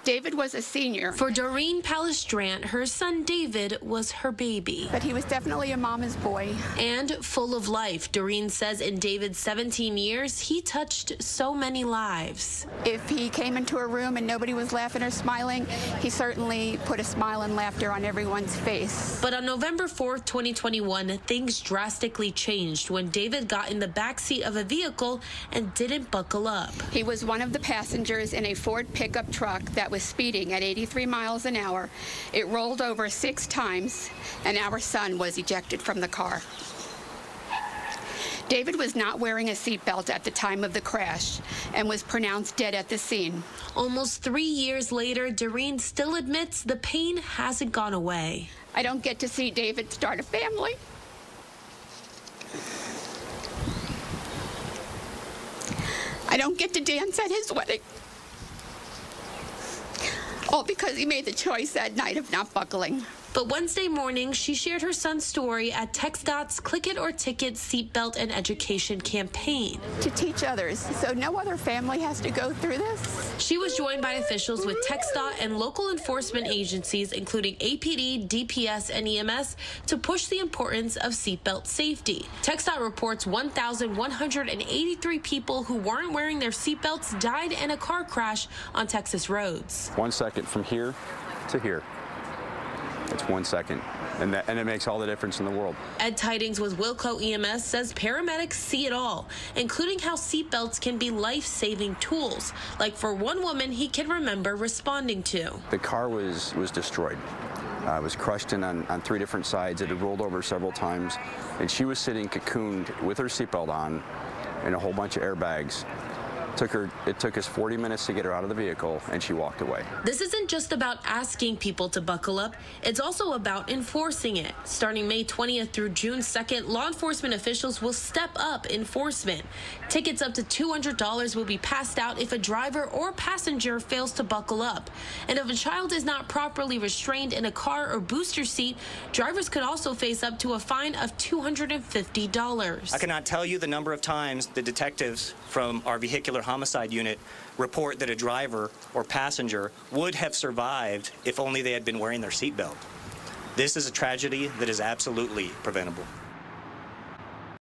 David was a senior. For Doreen Palestrant, her son David was her baby. But he was definitely a mama's boy. And full of life. Doreen says in David's 17 years, he touched so many lives. If he came into a room and nobody was laughing or smiling, he certainly put a smile and laughter on everyone's face. But on November 4th, 2021, things drastically changed when David got in the backseat of a vehicle and didn't buckle up. He was one of the passengers in a Ford pickup truck that was speeding at 83 miles an hour. It rolled over 6 times, and our son was ejected from the car. David was not wearing a seatbelt at the time of the crash and was pronounced dead at the scene. Almost 3 years later, Doreen still admits the pain hasn't gone away. I don't get to see David start a family. I don't get to dance at his wedding. All because he made the choice that night of not buckling. But Wednesday morning, she shared her son's story at TxDOT's Click It or Ticket seatbelt and education campaign. To teach others, so no other family has to go through this. She was joined by officials with TxDOT and local enforcement agencies, including APD, DPS, and EMS, to push the importance of seatbelt safety. TxDOT reports 1,183 people who weren't wearing their seatbelts died in a car crash on Texas roads. 1 second from here to here. It's 1 second, and it makes all the difference in the world. Ed Tidings with Wilco EMS says paramedics see it all, including how seatbelts can be life-saving tools, like for one woman he can remember responding to. The car was destroyed. It was crushed in on 3 different sides. It had rolled over several times, and she was sitting cocooned with her seatbelt on and a whole bunch of airbags. It took us 40 minutes to get her out of the vehicle, and she walked away. This isn't just about asking people to buckle up. It's also about enforcing it. Starting May 20th through June 2nd, law enforcement officials will step up enforcement. Tickets up to $200 will be passed out if a driver or passenger fails to buckle up. And if a child is not properly restrained in a car or booster seat, drivers could also face up to a fine of $250. I cannot tell you the number of times the detectives from our vehicular homicide unit report that a driver or passenger would have survived if only they had been wearing their seatbelt. This is a tragedy that is absolutely preventable.